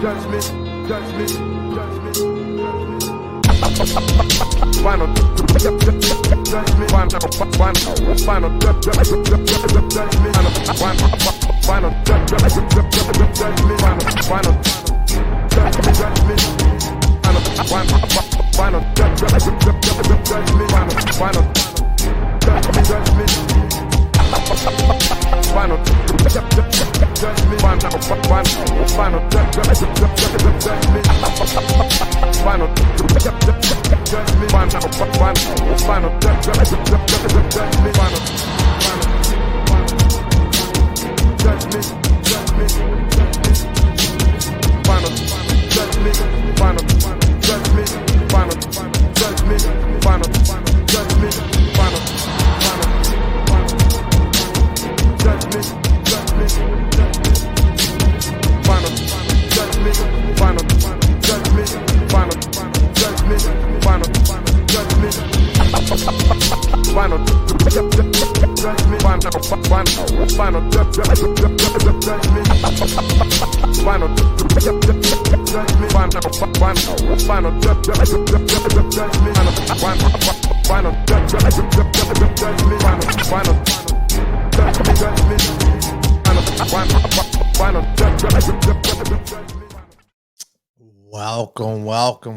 Final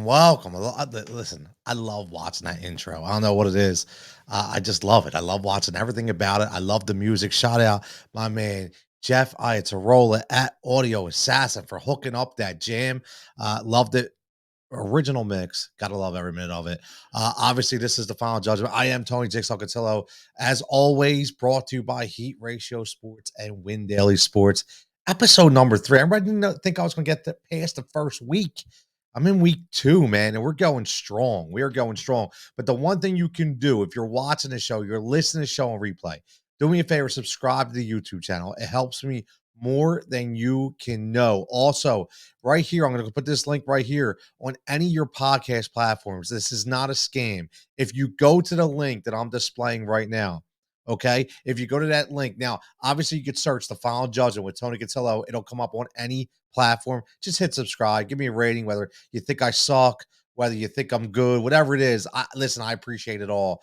Welcome. Listen, I love watching that intro. I don't know what it is. I just love it. I love watching everything about it. I love the music. Shout out my man, Jeff Iatarola at Audio Assassin for hooking up that jam. Loved it. Original mix. Gotta love every minute of it. Obviously, this is the final judgment. I am Tony Jigsaw Cutillo. As always, brought to you by Heat Ratio Sports and Win Daily Sports. Episode number 3. Everybody didn't think I was going to get past the first week. I'm in week 2, man, and we're going strong. We are going strong. But the one thing you can do, if you're watching the show, you're listening to the show on replay, do me a favor, subscribe to the YouTube channel. It helps me more than you can know. Also, right here, I'm going to put this link right here on any of your podcast platforms. This is not a scam. If you go to the link that I'm displaying right now, okay, if you go to that link, now, obviously, you could search The Final Judgment with Tony Cutillo. It'll come up on any platform. Just hit subscribe. Give me a rating, whether you think I suck, whether you think I'm good, whatever it is. Listen, I appreciate it all.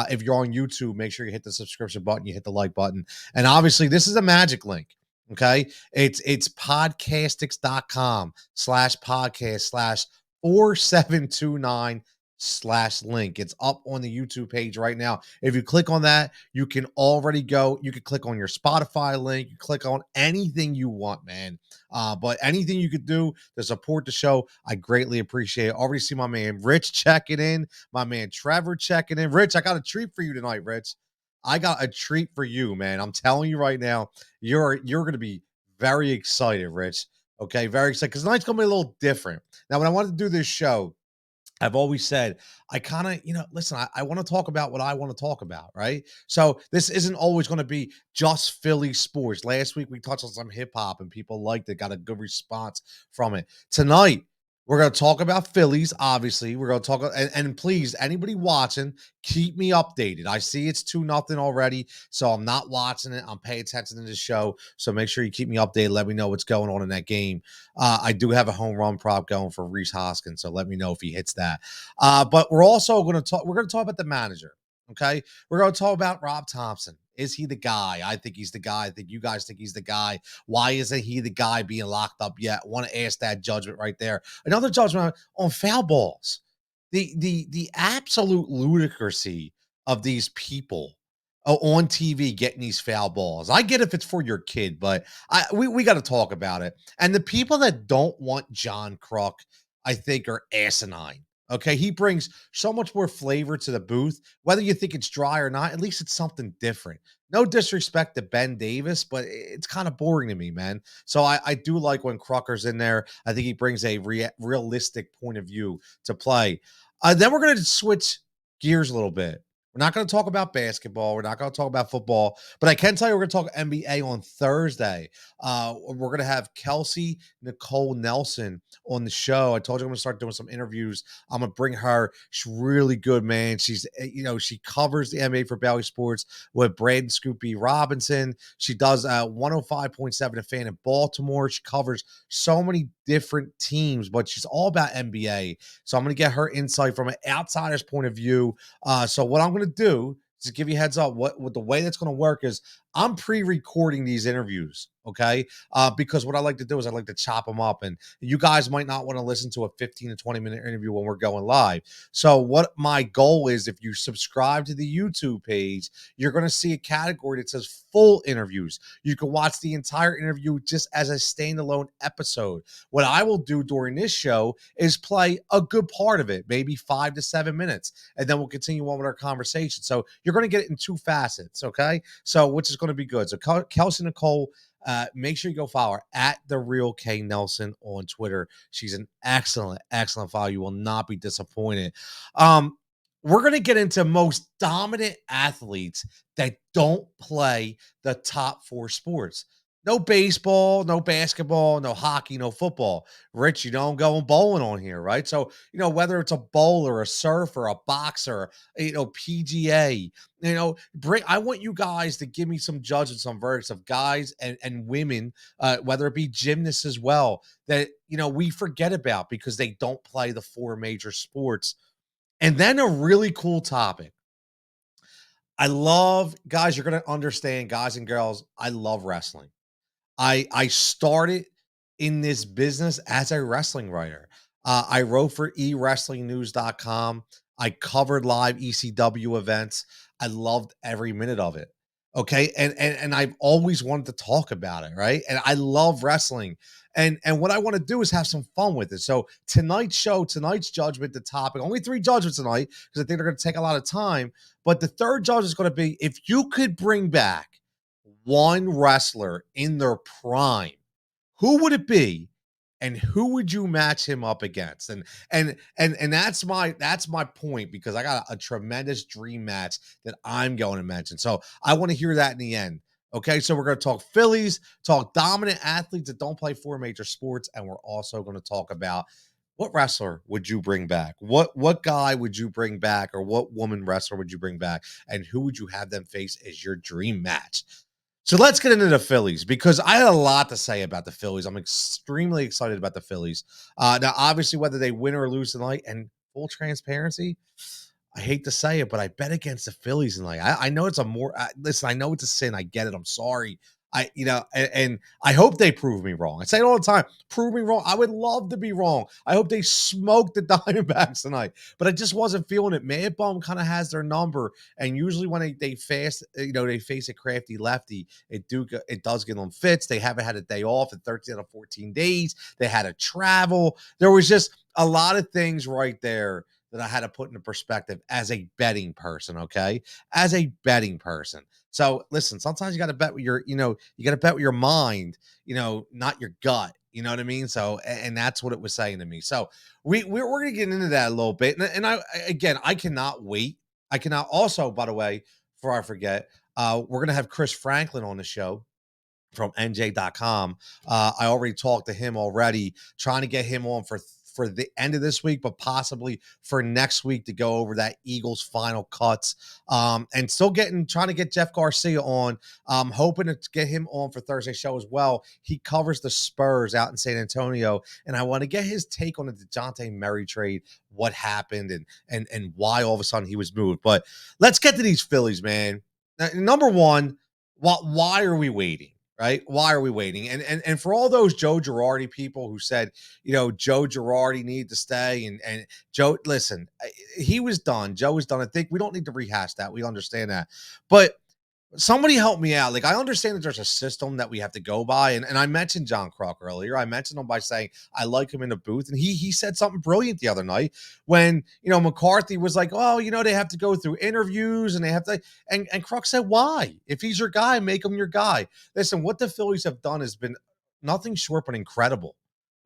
If you're on YouTube, make sure you hit the subscription button, you hit the like button. And obviously, this is a magic link. Okay, it's podcastix.com/podcast/4729/link. It's up on the YouTube page right now. If you click on that, you can already go. You can click on your Spotify link. You click on anything you want, man. But anything you could do to support the show, I greatly appreciate it. Already see my man Rich checking in, my man Trevor checking in. Rich, I got a treat for you tonight, Rich. I got a treat for you, man. I'm telling you right now, you're going to be very excited, Rich. Okay, very excited, because tonight's going to be a little different. Now, when I wanted to do this show, I've always said, I kind of, listen, I want to talk about what I want to talk about, right? So this isn't always going to be just Philly sports. Last week, we touched on some hip hop and people liked it, got a good response from it. Tonight, we're going to talk about Phillies, obviously. We're going to talk, and please, anybody watching, keep me updated. I see it's 2-0 already, so I'm not watching it. I'm paying attention to the show, so make sure you keep me updated. Let me know what's going on in that game. I do have a home run prop going for Rhys Hoskins, so let me know if he hits that. But we're also going to talk about the manager, okay? We're going to talk about Rob Thomson. Is he the guy? I think he's the guy. I think you guys think he's the guy. Why isn't he the guy being locked up yet? I want to ask that judgment right there. Another judgment on foul balls. The absolute ludicrousy of these people on TV getting these foul balls. I get if it's for your kid, but we got to talk about it. And the people that don't want John Kruk, I think, are asinine. Okay, he brings so much more flavor to the booth. Whether you think it's dry or not, at least it's something different. No disrespect to Ben Davis, but it's kind of boring to me, man. So I do like when Krucker's in there. I think he brings a realistic point of view to play. Then we're going to switch gears a little bit. We're not going to talk about basketball. We're not going to talk about football, but I can tell you we're going to talk NBA on Thursday. We're going to have Kelsey Nicole Nelson on the show. I told you I'm going to start doing some interviews. I'm going to bring her. She's really good, man. She's, she covers the NBA for Bally Sports with Braden Scoopy Robinson. She does 105.7 a fan in Baltimore. She covers so many different teams, but she's all about NBA. So I'm going to get her insight from an outsider's point of view. So what I'm going to do is to give you a heads up. What the way that's going to work is I'm pre-recording these interviews, okay? Because what I like to do is I like to chop them up, and you guys might not want to listen to a 15 to 20-minute interview when we're going live. So what my goal is, if you subscribe to the YouTube page, you're going to see a category that says full interviews. You can watch the entire interview just as a standalone episode. What I will do during this show is play a good part of it, maybe 5 to 7 minutes, and then we'll continue on with our conversation. So you're going to get it in two facets, okay? So which is going to be good. So Kelsey Nicole, make sure you go follow her at the Real K Nelson on Twitter. She's an excellent follow. You will not be disappointed. We're going to get into most dominant athletes that don't play the top four sports. No baseball, no basketball, no hockey, no football. Rich, you know I'm going bowling on here, right? So, whether it's a bowler, a surfer, a boxer, PGA, I want you guys to give me some judgments, some verdicts of guys and women, whether it be gymnasts as well, that, we forget about because they don't play the four major sports. And then a really cool topic. I love, guys, you're going to understand, guys and girls, I love wrestling. I started in this business as a wrestling writer. I wrote for ewrestlingnews.com. I covered live ECW events. I loved every minute of it. Okay. And I've always wanted to talk about it, right? And I love wrestling. And what I want to do is have some fun with it. So tonight's judgment, the topic, only 3 judgments tonight, because I think they're going to take a lot of time. But the third judge is going to be, if you could bring back one wrestler in their prime, who would it be, and who would you match him up against? And that's my point, because I got a tremendous dream match that I'm going to mention. So I want to hear that in the end. Okay, so we're going to talk Phillies, talk dominant athletes that don't play 4 major sports, and we're also going to talk about what wrestler would you bring back? What guy would you bring back, or what woman wrestler would you bring back, and who would you have them face as your dream match? So let's get into the Phillies, because I had a lot to say about the Phillies. I'm extremely excited about the Phillies. Now, obviously, whether they win or lose tonight, and full transparency, I hate to say it, but I bet against the Phillies tonight. I know it's listen, I know it's a sin. I get it. I'm sorry. And I hope they prove me wrong. I say it all the time. Prove me wrong. I would love to be wrong. I hope they smoke the Diamondbacks tonight, but I just wasn't feeling it. Mad Bum kind of has their number, and usually when they face a crafty lefty, it does give them fits. They haven't had a day off in 13 out of 14 days. They had to travel. There was just a lot of things right there that I had to put into perspective as a betting person, okay? As a betting person. So listen, sometimes you got to bet with you got to bet with your mind, not your gut. You know what I mean? So, and that's what it was saying to me. So we're going to get into that a little bit. And again, I cannot wait. I cannot also, by the way, before I forget, we're going to have Chris Franklin on the show from NJ.com. I already talked to him already, trying to get him on for the end of this week, but possibly for next week to go over that Eagles final cuts. And still trying to get Jeff Garcia on. Hoping to get him on for Thursday's show as well. He covers the Spurs out in San Antonio, and I want to get his take on the DeJounte Murray trade, what happened, and why all of a sudden he was moved. But let's get to these Phillies, man. Number one, why are we waiting? Right? Why are we waiting? And for all those Joe Girardi people who said, Joe Girardi needed to stay, and Joe, listen, he was done. Joe was done. I think we don't need to rehash that. We understand that. But somebody help me out. Like, I understand that there's a system that we have to go by. And I mentioned John Kruk earlier. I mentioned him by saying I like him in the booth. And he said something brilliant the other night when, McCarthy was like, oh, they have to go through interviews and they have to, and Kruk said, why? If he's your guy, make him your guy. Listen, what the Phillies have done has been nothing short but incredible.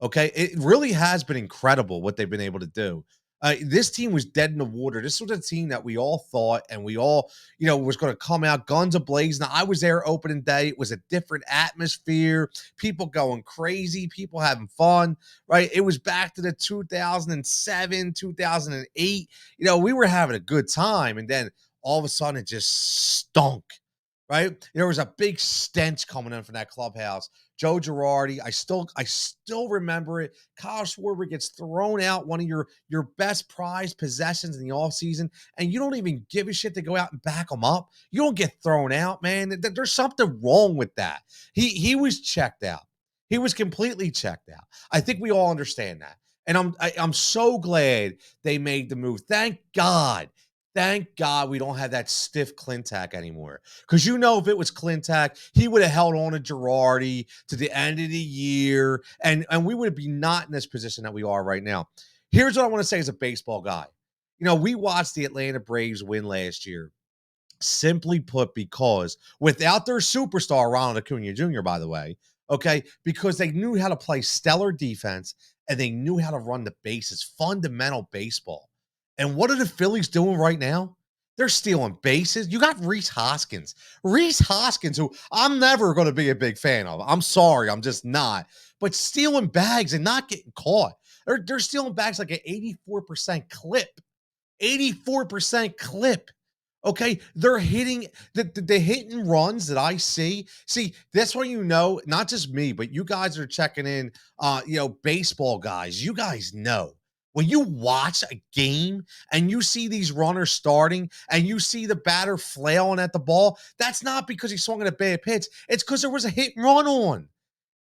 Okay. It really has been incredible what they've been able to do. This team was dead in the water. This was a team that we all thought and we all, was going to come out guns ablaze. Now, I was there opening day. It was a different atmosphere, people going crazy, people having fun, right? It was back to the 2007, 2008. We were having a good time. And then all of a sudden it just stunk, right? There was a big stench coming in from that clubhouse. Joe Girardi, I still remember it. Kyle Schwarber gets thrown out, one of your best prized possessions in the offseason, and you don't even give a shit to go out and back them up. You don't get thrown out, man. There's something wrong with that. He was checked out. He was completely checked out. I think we all understand that. And I'm so glad they made the move. Thank God. Thank God we don't have that stiff Clintack anymore. Because if it was Clintack, he would have held on to Girardi to the end of the year, and we would be not in this position that we are right now. Here's what I want to say as a baseball guy. We watched the Atlanta Braves win last year. Simply put, because without their superstar, Ronald Acuna Jr., by the way, okay, because they knew how to play stellar defense and they knew how to run the bases, fundamental baseball. And what are the Phillies doing right now? They're stealing bases. You got Reese Hoskins. Reese Hoskins, who I'm never going to be a big fan of. I'm sorry, I'm just not. But stealing bags and not getting caught. They're stealing bags like an 84% clip. 84% clip. Okay, they're hitting the hit and runs that I see. See, that's when not just me, but you guys are checking in. Baseball guys, you guys know when you watch a game and you see these runners starting and you see the batter flailing at the ball. That's not because he swung at a bad pitch. It's because there was a hit and run on.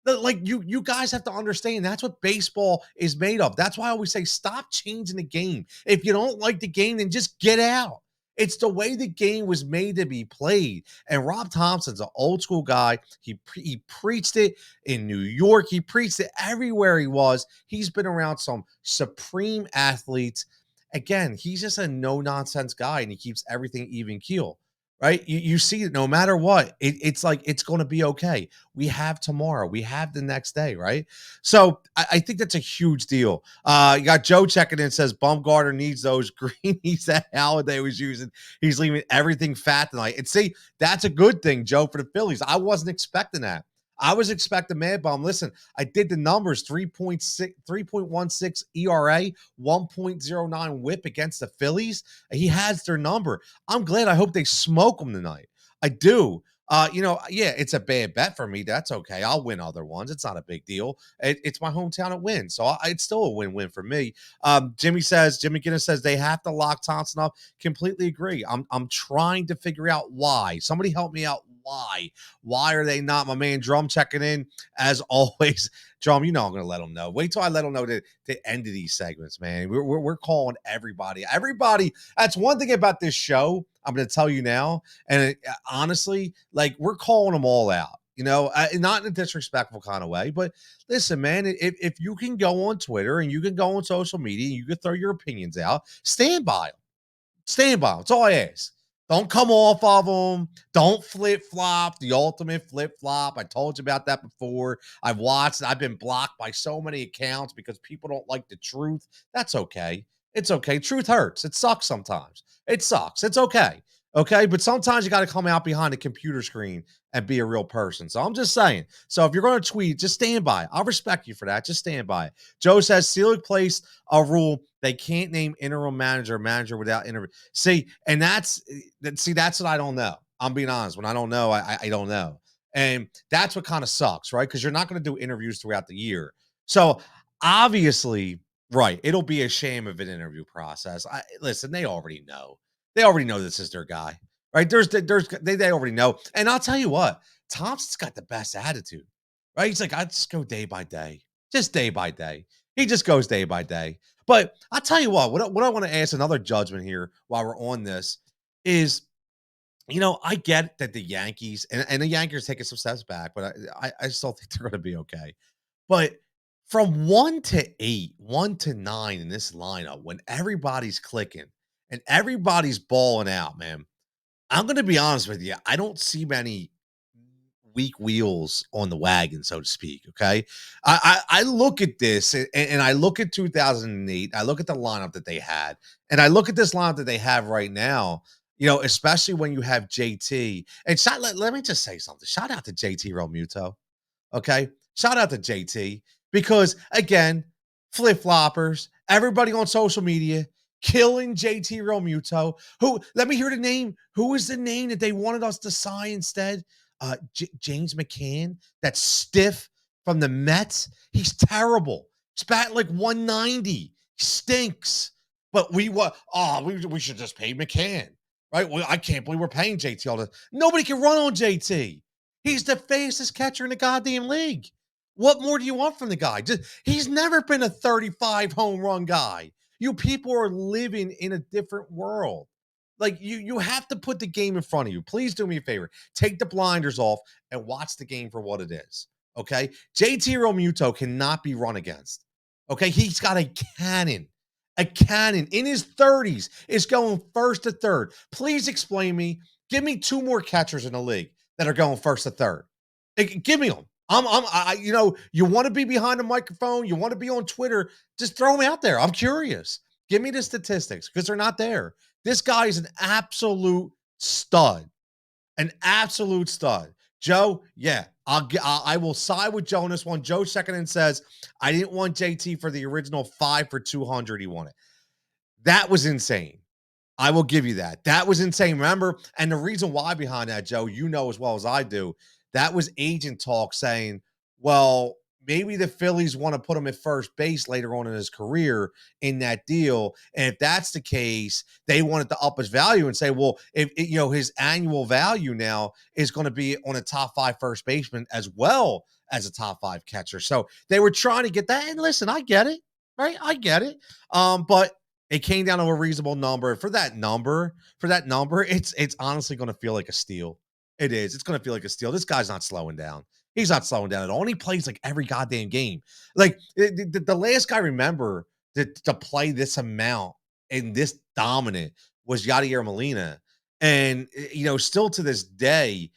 Like you guys have to understand that's what baseball is made of. That's why I always say stop changing the game. If you don't like the game, then just get out. It's the way the game was made to be played. And Rob Thompson's an old school guy. He preached it in New York. He preached it everywhere he was. He's been around some supreme athletes. Again, he's just a no nonsense guy, and he keeps everything even keel. Right? You see it no matter what. It's like it's going to be okay. We have tomorrow. We have the next day, right? So I think that's a huge deal. You got Joe checking in, says Bumgarner needs those greenies that Halladay was using. He's leaving everything fat tonight. And see, that's a good thing, Joe, for the Phillies. I wasn't expecting that. I was expecting Mad Bum. Listen, I did the numbers: 3.16 ERA, 1.09 whip against the Phillies. He has their number. I'm glad. I hope they smoke them tonight. I do. Yeah, it's a bad bet for me. That's okay. I'll win other ones. It's not a big deal. It's my hometown at win, so it's still a win-win for me. Jimmy Guinness says they have to lock Thompson up. Completely agree. I'm trying to figure out why. Somebody help me out. Why? Why are they not? My man Drum checking in as always. Drum, I'm going to let them know. Wait till I let them know the end of these segments, man. We're calling everybody. Everybody. That's one thing about this show. I'm going to tell you now. And honestly, like we're calling them all out. Not in a disrespectful kind of way, but listen, man, if you can go on Twitter and you can go on social media and you can throw your opinions out, stand by them. Stand by them. That's all I ask. Don't come off of them. Don't flip-flop, the ultimate flip-flop. I told you about that before. I've watched. I've been blocked by so many accounts because people don't like the truth. That's okay. It's okay. Truth hurts. It sucks sometimes. It sucks. It's okay. Okay. But sometimes you got to come out behind a computer screen and be a real person. So I'm just saying. So if you're going to tweet, just stand by it. I'll respect you for that. Just stand by it. Joe says Steelers placed a rule they can't name interim manager without interim. See, and that's what I don't know. I'm being honest. When I don't know, I don't know. And that's what kind of sucks, right? Because you're not going to do interviews throughout the year. So obviously, right, it'll be a shame of an interview process. Listen, they already know. They already know this is their guy, right? They already know. And I'll tell you what, Thompson's got the best attitude, right? He's like, I just go day by day, just day by day. He just goes day by day. But I'll tell you what I want to ask another judgment here while we're on this is, I get that the Yankees and the Yankees taking some steps back, but I still think they're going to be okay. But from 1 to 8, 1 to 9 in this lineup, when everybody's clicking and everybody's balling out, man, I'm going to be honest with you. I don't see many weak wheels on the wagon, so to speak. Okay. I look at this and I look at 2008, I look at the lineup that they had, and I look at this lineup that they have right now, especially when you have JT. And let me just say something. Shout out to JT Realmuto. Okay. Shout out to JT because, again, flip floppers, everybody on social media killing JT Realmuto. Who, let me hear the name. Who is the name that they wanted us to sign instead? James McCann, that stiff from the Mets. He's terrible. He's batting like 190. He stinks. But we should just pay McCann, right? Well, I can't believe we're paying JT all this. Nobody can run on JT. He's the fastest catcher in the goddamn league. What more do you want from the guy? He's never been a 35 home run guy. You people are living in a different world. Like you have to put the game in front of you. Please do me a favor. Take the blinders off and watch the game for what it is. Okay? JT Realmuto cannot be run against. Okay? He's got a cannon. A cannon in his 30s is going first to third. Please explain me. Give me two more catchers in the league that are going first to third. Give me them. You want to be behind the microphone, you want to be on Twitter, just throw them out there. I'm curious. Give me the statistics because they're not there. This guy is an absolute stud. An absolute stud. Joe, yeah, I will side with Joe on this one. Joe second and says, I didn't want JT for the original 5 for 200 he wanted. That was insane. I will give you that. That was insane. Remember, and the reason why behind that, Joe, you know as well as I do, that was agent talk saying, well, maybe the Phillies want to put him at first base later on in his career in that deal. And if that's the case, they wanted to up his value and say, well, if his annual value now is going to be on a top 5 first baseman as well as a top 5 catcher. So they were trying to get that. And listen, I get it, right? I get it. But it came down to a reasonable number. For that number, it's honestly going to feel like a steal. It is. It's going to feel like a steal. This guy's not slowing down. He's not slowing down at all. And he plays like every goddamn game. Like the last guy I remember to play this amount and this dominant was Yadier Molina. And, still to this day,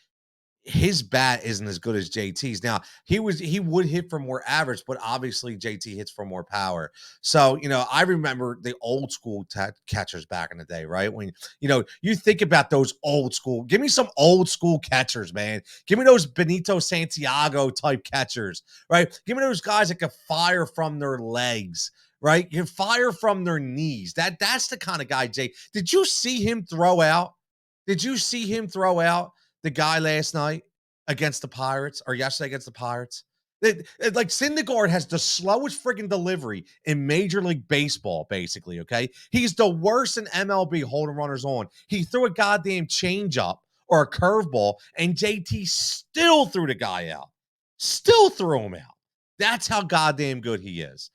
his bat isn't as good as JT's. Now, he would hit for more average, but obviously JT hits for more power. So, I remember the old school catchers back in the day, right? When, you think about those old school, give me some old school catchers, man. Give me those Benito Santiago type catchers, right? Give me those guys that can fire from their legs, right? You can fire from their knees. That's the kind of guy, Jay. Did you see him throw out? The guy last night against the Pirates or yesterday against the Pirates? Like Syndergaard has the slowest friggin' delivery in Major League Baseball, basically, okay? He's the worst in MLB holding runners on. He threw a goddamn changeup or a curveball, and JT still threw the guy out. Still threw him out. That's how goddamn good he is.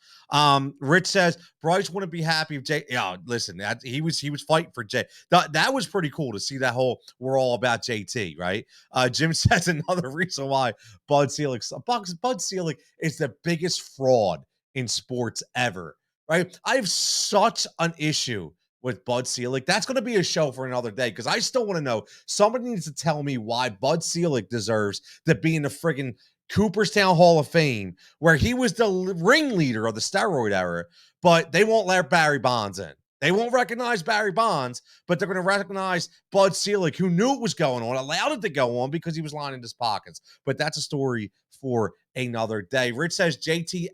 Rich says Bryce wouldn't be happy if Jay. Yeah, listen, he was fighting for Jay. That was pretty cool to see that whole we're all about JT, right? Jim says another reason why Bud Selig is the biggest fraud in sports ever, right? I have such an issue with Bud Selig. That's going to be a show for another day because I still want to know. Somebody needs to tell me why Bud Selig deserves to be in the friggin' Cooperstown Hall of Fame, where he was the ringleader of the steroid era, but they won't let Barry Bonds in. They won't recognize Barry Bonds, but they're going to recognize Bud Selig, who knew it was going on, allowed it to go on because he was lining his pockets. But that's a story for another day. Rich says JT,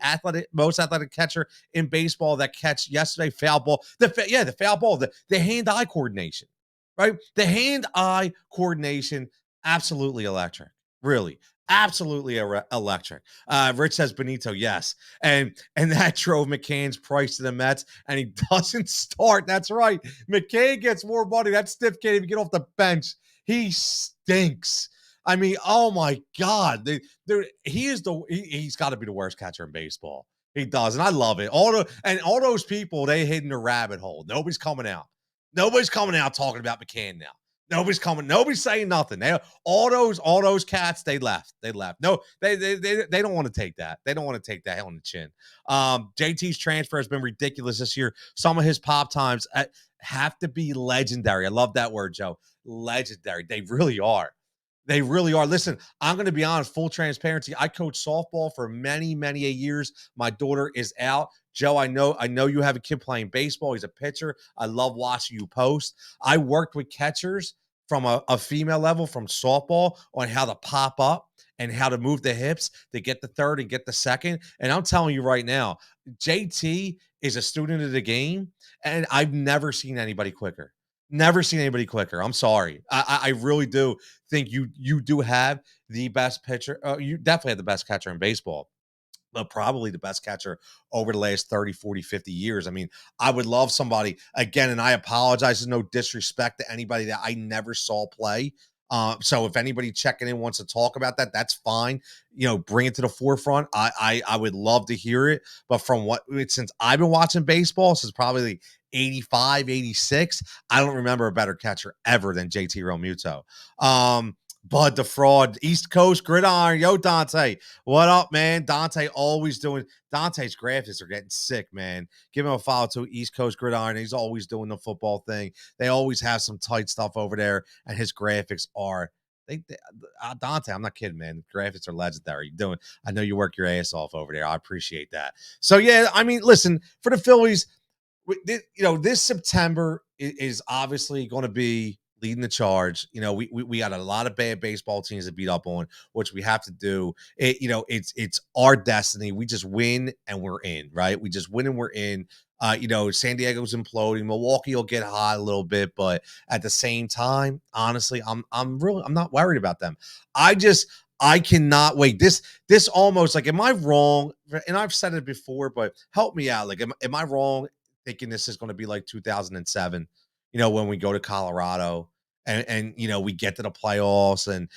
most athletic catcher in baseball. That catch yesterday, foul ball. The foul ball, the hand-eye coordination, right? The hand-eye coordination, absolutely electric. Really. Absolutely electric. Rich says Benito, yes. And that drove McCann's price to the Mets, and he doesn't start. That's right. McCann gets more money. That stiff can't even get off the bench. He stinks. I mean, oh my God. He's got to be the worst catcher in baseball. He does, and I love it. All those people, they hid in a rabbit hole. Nobody's coming out. Nobody's coming out talking about McCann now. Nobody's coming. Nobody's saying nothing. All those cats. They left. No, they don't want to take that. They don't want to take that on the chin. JT's transfer has been ridiculous this year. Some of his pop times have to be legendary. I love that word, Joe. Legendary. They really are. They really are. Listen, I'm going to be honest, full transparency. I coached softball for many, many a years. My daughter is out. Joe, I know you have a kid playing baseball. He's a pitcher. I love watching you post. I worked with catchers from a female level from softball on how to pop up and how to move the hips to get the third and get the second. And I'm telling you right now, JT is a student of the game, and I've never seen anybody quicker. Never seen anybody quicker. I'm sorry. I really do think you do have the best pitcher. You definitely have the best catcher in baseball, but probably the best catcher over the last 30, 40, 50 years. I mean, I would love somebody again, and I apologize. There's no disrespect to anybody that I never saw play. So if anybody checking in wants to talk about that, that's fine. Bring it to the forefront. I would love to hear it. But from since I've been watching baseball since probably like 85, 86, I don't remember a better catcher ever than JT Realmuto. But the fraud, East Coast gridiron, yo, Dante, what up, man? Dante always doing. Dante's graphics are getting sick, man. Give him a follow to East Coast gridiron. He's always doing the football thing. They always have some tight stuff over there, and his graphics are. Dante, I'm not kidding, man. The graphics are legendary. I know you work your ass off over there. I appreciate that. So yeah, I mean, listen, for the Phillies, this September is obviously going to be leading the charge. We got a lot of bad baseball teams to beat up on, which we have to do. It's our destiny. We just win and we're in, right? We just win and we're in. San Diego's imploding. Milwaukee will get hot a little bit, but at the same time, honestly, I'm not worried about them. I cannot wait. This almost like, am I wrong? And I've said it before, but help me out. Like, am I wrong thinking this is going to be like 2007, when we go to Colorado and we get to the playoffs and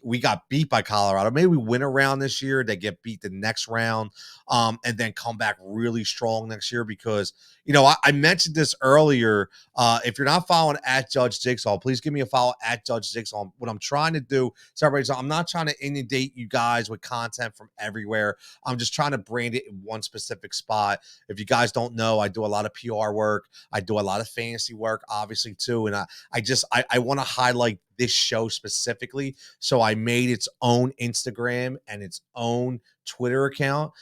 we got beat by Colorado. Maybe we win a round this year, they get beat the next round, and then come back really strong next year because I mentioned this earlier. If you're not following at Judge Jigsaw, please give me a follow at Judge Jigsaw. What I'm trying to do, so I'm not trying to inundate you guys with content from everywhere. I'm just trying to brand it in one specific spot. If you guys don't know, I do a lot of PR work. I do a lot of fantasy work, obviously, too. And I want to highlight this show specifically. So I made its own Instagram and its own Twitter account,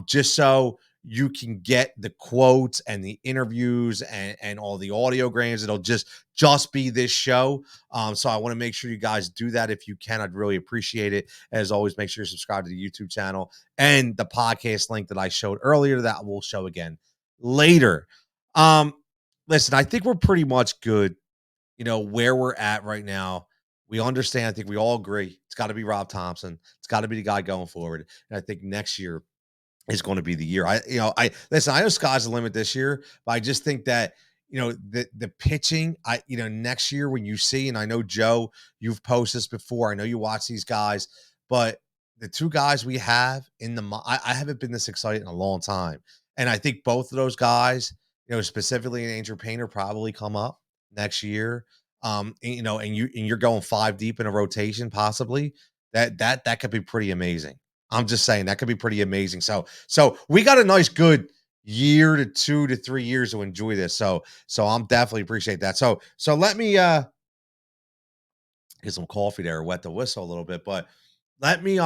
just so you can get the quotes and the interviews and all the audiograms. It'll just be this show. So I want to make sure you guys do that. If you can, I'd really appreciate it. As always, make sure you subscribe to the YouTube channel and the podcast link that I showed earlier that we'll show again later. Listen, I think we're pretty much good, where we're at right now. We understand. I think we all agree. It's got to be Rob Thomson. It's got to be the guy going forward. And I think next year is going to be the year. I listen, I know sky's the limit this year, but I just think that, the pitching, next year when you see, and I know Joe, you've posted this before. I know you watch these guys, but the two guys we have I haven't been this excited in a long time. And I think both of those guys, specifically in Andrew Painter, probably come up next year. And you're going five deep in a rotation, possibly. That could be pretty amazing. I'm just saying that could be pretty amazing. So we got a nice good year to 2 to 3 years to enjoy this. So I'm definitely appreciate that. So let me get some coffee there, wet the whistle a little bit, but let me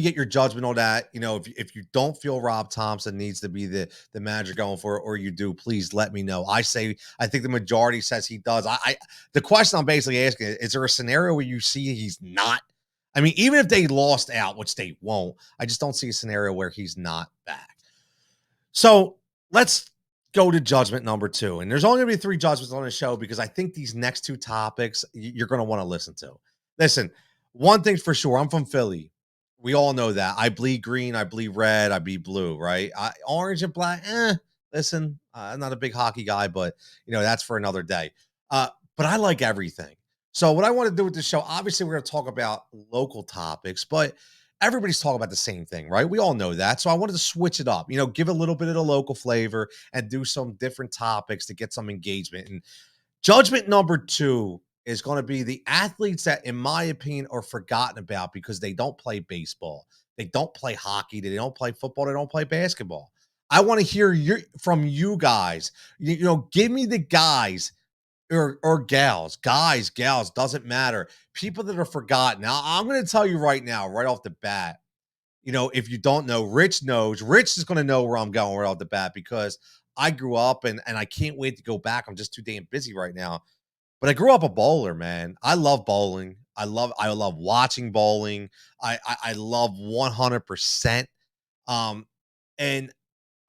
get your judgment on that. If you don't feel Rob Thomson needs to be the manager going for it, or you do, please let me know. I think the majority says he does. The question I'm basically asking is there a scenario where you see he's not? I mean, even if they lost out, which they won't, I just don't see a scenario where he's not back. So let's go to judgment number 2. And there's only going to be 3 judgments on the show because I think these next 2 topics you're going to want to listen to. Listen, one thing's for sure, I'm from Philly. We all know that. I bleed green, I bleed red, I bleed blue, right? Orange and black, listen, I'm not a big hockey guy, but, that's for another day. But I like everything. So what I want to do with this show, obviously we're going to talk about local topics, but everybody's talking about the same thing, right? We all know that. So I wanted to switch it up, give a little bit of the local flavor and do some different topics to get some engagement. And judgment number 2 is going to be the athletes that, in my opinion, are forgotten about because they don't play baseball. They don't play hockey. They don't play football. They don't play basketball. I want to hear from you guys. Give me the guys or gals, guys, gals, doesn't matter. People that are forgotten. Now, I'm going to tell you right now, right off the bat, if you don't know, Rich knows. Rich is going to know where I'm going right off the bat because I grew up and I can't wait to go back. I'm just too damn busy right now. But I grew up a bowler, man. I love bowling. I love watching bowling. I love 100%. Um, and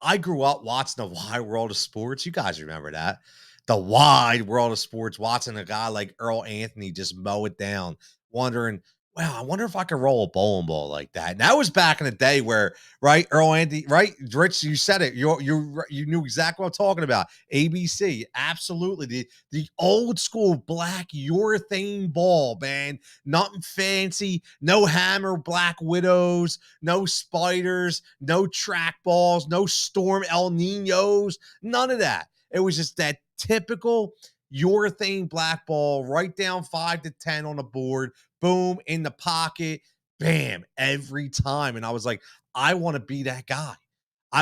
I grew up watching the wide world of sports. You guys remember that? The wide world of sports, watching a guy like Earl Anthony just mow it down, wondering, wow, I wonder if I could roll a bowling ball like that. And that was back in the day where, right, Earl Anthony, right, Rich, you said it. You knew exactly what I'm talking about. ABC, absolutely. The old school black urethane ball, man. Nothing fancy, no hammer black widows, no spiders, no track balls, no storm El Ninos, none of that. It was just that typical urethane black ball, right down 5 to 10 on the board, boom, in the pocket, bam, every time. And I was like, I want to be that guy.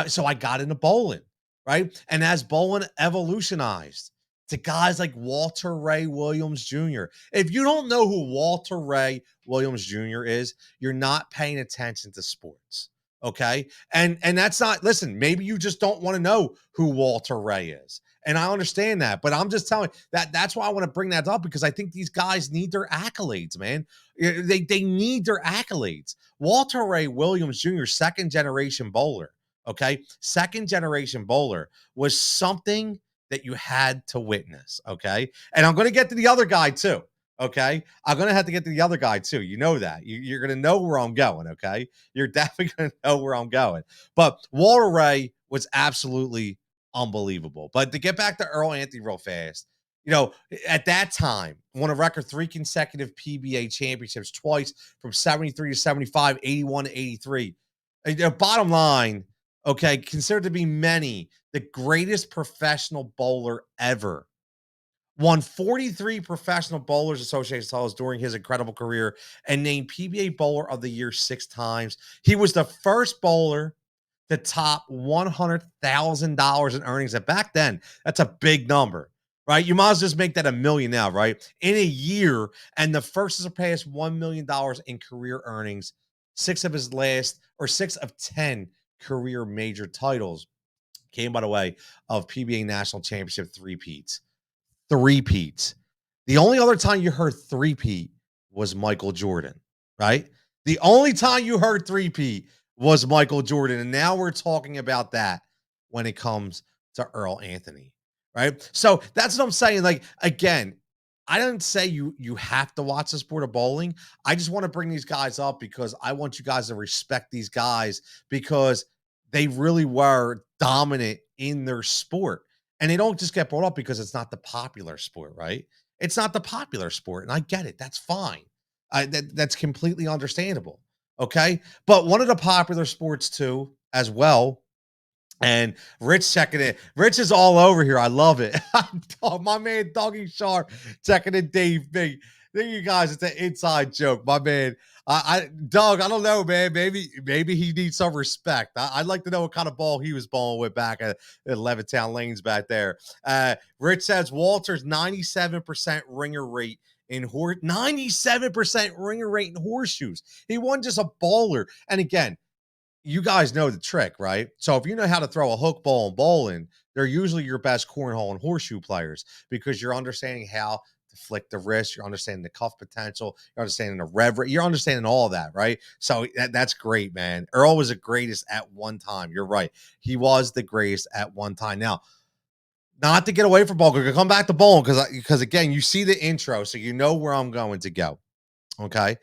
So I got into bowling, right? And as bowling evolutionized to guys like Walter Ray Williams Jr. If you don't know who Walter Ray Williams Jr. is, you're not paying attention to sports. Okay. And that's not, listen, maybe you just don't want to know who Walter Ray is. And I understand that, but I'm just telling you that's why I want to bring that up because I think these guys need their accolades, man. They need their accolades. Walter Ray Williams Jr., second generation bowler, okay? Second generation bowler was something that you had to witness, okay? And I'm going to get to the other guy too. Okay. I'm going to have to get to the other guy too. You know that. You're going to know where I'm going. Okay. You're definitely going to know where I'm going. But Walter Ray was absolutely unbelievable. But to get back to Earl Anthony real fast, at that time, won a record 3 consecutive PBA championships twice from 73 to 75, 81 to 83. Bottom line, okay, considered to be the greatest professional bowler ever. Won 43 Professional Bowlers Association titles during his incredible career and named PBA Bowler of the Year 6 times. He was the first bowler to top $100,000 in earnings. And back then, that's a big number, right? You might as well just make that a million now, right? In a year, and the first to surpass $1 million in career earnings, six of 10 career major titles came by the way of PBA National Championship three-peats. The only other time you heard three-peat was Michael Jordan, right? The only time you heard three-peat was Michael Jordan. And now we're talking about that when it comes to Earl Anthony, right? So that's what I'm saying. Like, again, I didn't say you have to watch the sport of bowling. I just want to bring these guys up because I want you guys to respect these guys because they really were dominant in their sport. And they don't just get brought up because it's not the popular sport, right? It's not the popular sport. And I get it. That's fine. That's completely understandable. Okay. But one of the popular sports too, as well. And Rich checking it. Rich is all over here. I love it. My man, Doggy Sharp, checking it, Dave Big. There you guys, it's an inside joke. My man, Doug, I don't know, man. Maybe he needs some respect. I'd like to know what kind of ball he was bowling with back at Levittown Lanes back there. Rich says Walter's 97% ringer rate in 97% ringer rate in horseshoes. He wasn't just a bowler. And again, you guys know the trick, right? So if you know how to throw a hook ball in bowling, they're usually your best cornhole and horseshoe players because you're understanding how to flick the wrist, you're understanding the cuff potential, you're understanding the rev rate, you're understanding all that, right? So that's great, man. Earl was the greatest at one time. You're right. He was the greatest at one time. Now, not to get away from bowling, come back to bowling because again, you see the intro, so you know where I'm going to go. Okay.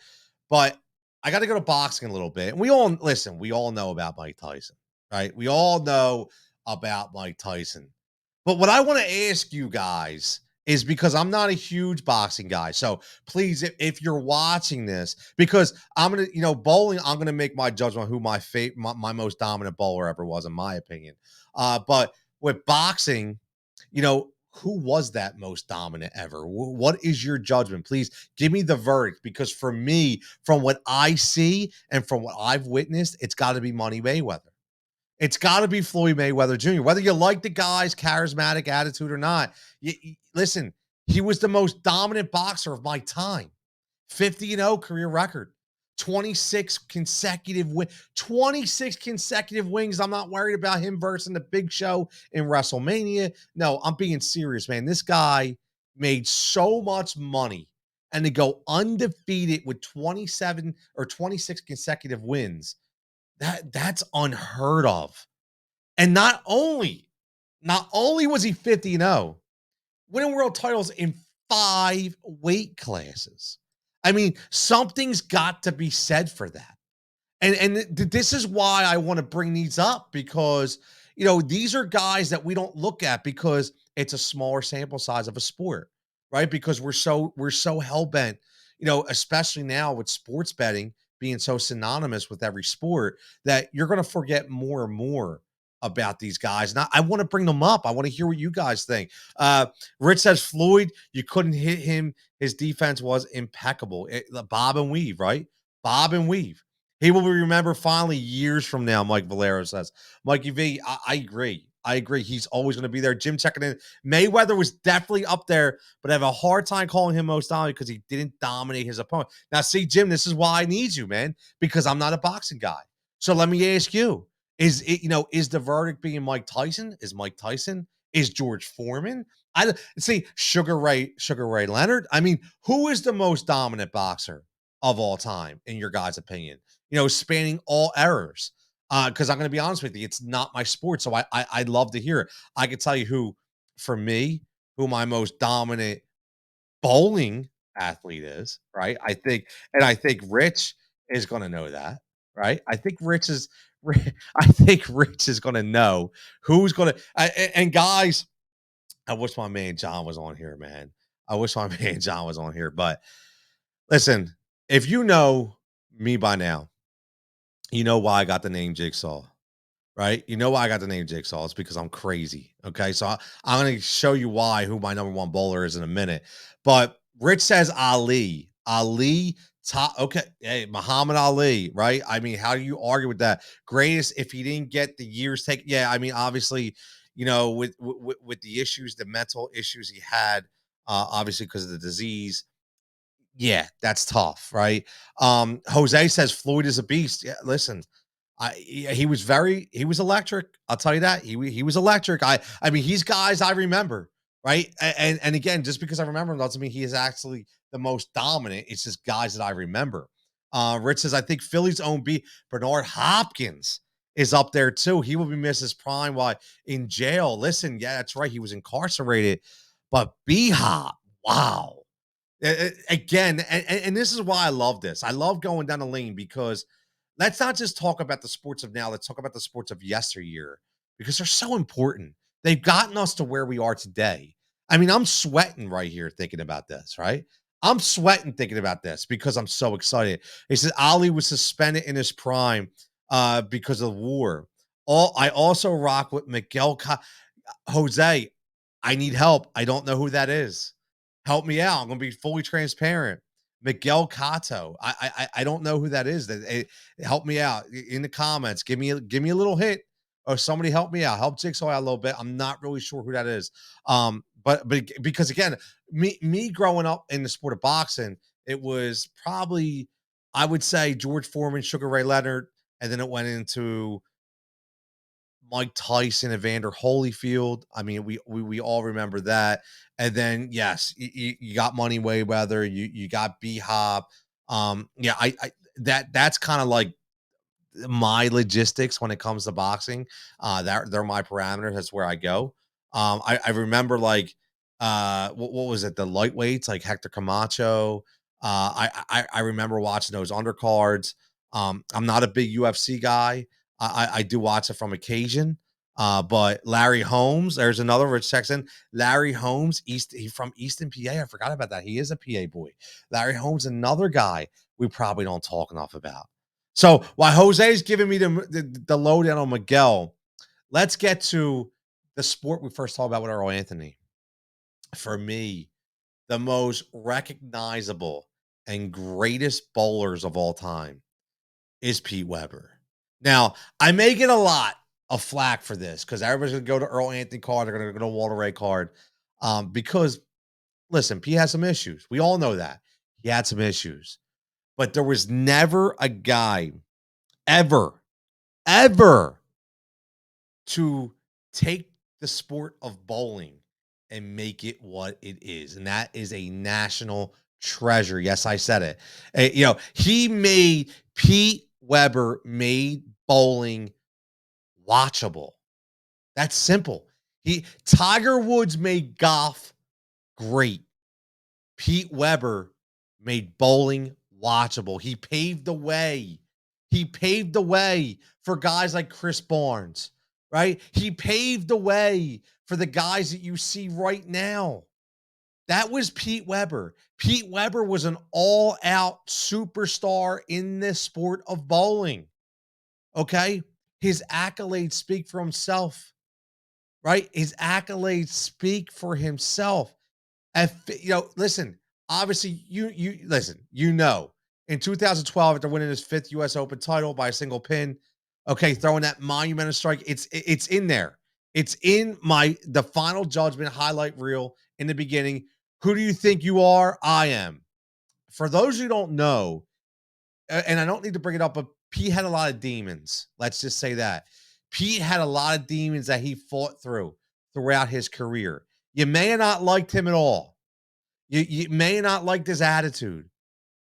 But I got to go to boxing a little bit. And we all know about Mike Tyson, right? We all know about Mike Tyson. But what I want to ask you guys is because I'm not a huge boxing guy. So please, if you're watching this, because I'm going to, bowling, I'm going to make my judgment on who my most dominant bowler ever was, in my opinion. But with boxing, who was that most dominant ever? What is your judgment? Please give me the verdict because for me, from what I see and from what I've witnessed, it's got to be Money Mayweather. It's got to be Floyd Mayweather Jr. Whether you like the guy's charismatic attitude or not, listen, He was the most dominant boxer of my time. 50-0 career record. 26 consecutive 26 consecutive wins. I'm not worried about him versus the Big Show in WrestleMania. No, I'm being serious, man. This guy made so much money, and to go undefeated with 27 or 26 consecutive wins, that's unheard of. And not only was he 50-0, winning world titles in 5 weight classes. I mean, something's got to be said for that. And this is why I want to bring these up, because these are guys that we don't look at because it's a smaller sample size of a sport, right? Because we're so hell bent, especially now with sports betting being so synonymous with every sport, that you're going to forget more and more about these guys. And I want to bring them up. I want to hear what you guys think. Rich says Floyd, you couldn't hit him. His defense was impeccable. Bob and weave, right? Bob and weave. He will be remembered finally years from now, Mike Valero says. Mikey V, I agree. I agree. He's always going to be there. Jim checking in. Mayweather was definitely up there, but I have a hard time calling him most dominant because he didn't dominate his opponent. Now, see, Jim, this is why I need you, man, because I'm not a boxing guy. So let me ask you, is the verdict being Mike Tyson? Is Mike Tyson? Is George Foreman? I see Sugar Ray Leonard. I mean, who is the most dominant boxer of all time, in your guys' opinion? Spanning all eras. Because I'm going to be honest with you, it's not my sport, so I'd love to hear it. I can tell you who, for me, who my most dominant bowling athlete is. Right? I think Rich is going to know that. Right? I think Rich is going to know who's going to. And guys, I wish my man John was on here, man. I wish my man John was on here, but listen, if you know me by now, you know why I got the name Jigsaw, right? You know why I got the name Jigsaw? It's because I'm crazy. Okay. So I'm going to show you who my number one bowler is in a minute. But Rich says Ali. Ali, top. Okay. Hey, Muhammad Ali, right? I mean, how do you argue with that? Greatest if he didn't get the years taken. Yeah. I mean, obviously, with the issues, the mental issues he had, obviously because of the disease. Yeah, that's tough, right? Jose says Floyd is a beast. Yeah, listen, he was electric. I'll tell you that. He was electric. I mean, he's guys I remember, right? And again, just because I remember him doesn't mean he is actually the most dominant. It's just guys that I remember. Rich says, I think Philly's own B Bernard Hopkins is up there too. He will be missed his prime while in jail. Listen, yeah, that's right. He was incarcerated, but B Hop, wow. Again, and this is why I love this. I love going down the lane because let's not just talk about the sports of now. Let's talk about the sports of yesteryear because they're so important. They've gotten us to where we are today. I mean, I'm sweating right here thinking about this, right? I'm sweating thinking about this because I'm so excited. He says Ali was suspended in his prime because of war. I also rock with Jose. I need help. I don't know who that is. Help me out. I'm going to be fully transparent. Miguel Cotto. I don't know who that is. Help me out in the comments. Give me a little hint, or somebody help me out. Help Jigsaw out a little bit. I'm not really sure who that is. But because again, me growing up in the sport of boxing, it was probably, I would say, George Foreman, Sugar Ray Leonard, and then it went into Mike Tyson, Evander Holyfield. I mean, we all remember that. And then yes, you got Money Mayweather, you got B Hop. Yeah, that's kind of like my logistics when it comes to boxing. That they're my parameters. That's where I go. I remember like what was it? The lightweights like Hector Camacho. I remember watching those undercards. I'm not a big UFC guy. I do watch it from occasion. But Larry Holmes, there's another Rich Texan. Larry Holmes, he's from Easton, PA. I forgot about that. He is a PA boy. Larry Holmes, another guy we probably don't talk enough about. So while Jose's giving me the lowdown on Miguel, let's get to the sport we first talked about with Earl Anthony. For me, the most recognizable and greatest bowlers of all time is Pete Weber. Now, I may get a lot of flack for this because everybody's going to go to Earl Anthony card. They're going to go to Walter Ray card because listen, Pete has some issues. We all know that. He had some issues. But there was never a guy ever, ever to take the sport of bowling and make it what it is. And that is a national treasure. Yes, I said it. He made Pete Weber made bowling watchable. That's simple. Tiger Woods made golf great. Pete Weber made bowling watchable. He paved the way. He paved the way for guys like Chris Barnes, right? He paved the way for the guys that you see right now. That was Pete Weber. Pete Weber was an all-out superstar in this sport of bowling. Okay? His accolades speak for himself, right? His accolades speak for himself. Listen, obviously you listen, in 2012 after winning his 5th US Open title by a single pin, okay, throwing that monumental strike, it's in there. It's in the final judgment highlight reel in the beginning. Who do you think you are? I am. For those who don't know, and I don't need to bring it up, but Pete had a lot of demons. Let's just say that. Pete had a lot of demons that he fought throughout his career. You may have not liked him at all. You may not like his attitude,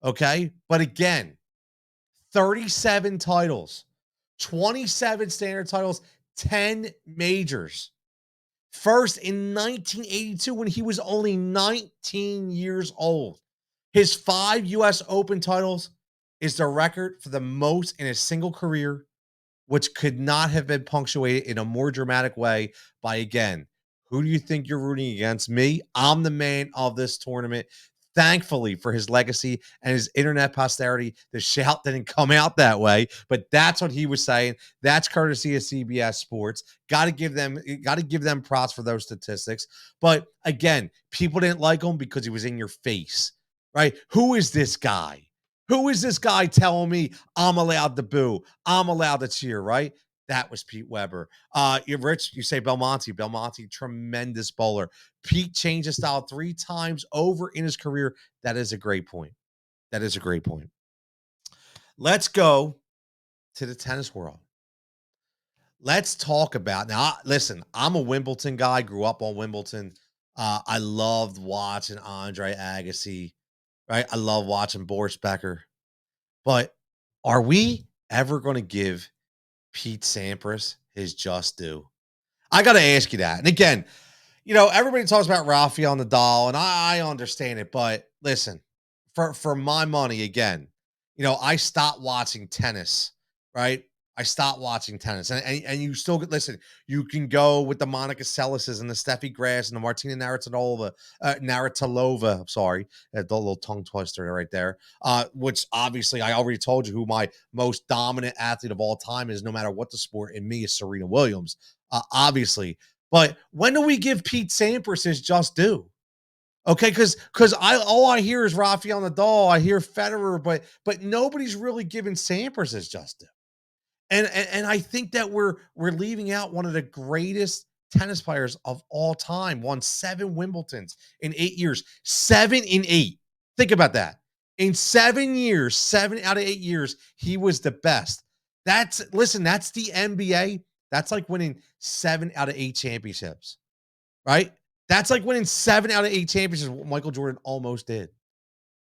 okay? But again, 37 titles, 27 standard titles, 10 majors. First in 1982 when he was only 19 years old. His 5 US Open titles is the record for the most in a single career, which could not have been punctuated in a more dramatic way by, again, who do you think you're rooting against? Me. I'm the man of this tournament. Thankfully for his legacy and his internet posterity, the shout didn't come out that way, but that's what he was saying. That's courtesy of CBS Sports. Got to give them props for those statistics. But again, people didn't like him because he was in your face, right? Who is this guy? Who is this guy telling me I'm allowed to boo? I'm allowed to cheer, right? That was Pete Weber. You're Rich, you say Belmonte. Belmonte, tremendous bowler. Pete changed his style 3 times over in his career. That is a great point. That is a great point. Let's go to the tennis world. Let's talk about now. Listen, I'm a Wimbledon guy. Grew up on Wimbledon. I loved watching Andre Agassi. Right, I love watching Boris Becker. But are we ever going to give Pete Sampras his just due? I got to ask you that. And again, everybody talks about Rafael Nadal, and I understand it. But listen, for my money, again, I stopped watching tennis, right? I stopped watching tennis. And you still listen, you can go with the Monica Selises and the Steffi Grass and the Martina Navratilova. I'm sorry, the little tongue twister right there. Which obviously I already told you who my most dominant athlete of all time is, no matter what the sport, and me is Serena Williams. Obviously. But when do we give Pete Sampras his just due? Okay, because all I hear is Rafael Nadal, I hear Federer, but nobody's really giving Sampras his just due. And I think that we're leaving out one of the greatest tennis players of all time. Won 7 Wimbledons in 8 years. 7 in 8. Think about that. In 7 years, 7 out of 8 years, he was the best. That's the NBA. That's like winning 7 out of 8 championships, right? That's like winning 7 out of 8 championships, what Michael Jordan almost did,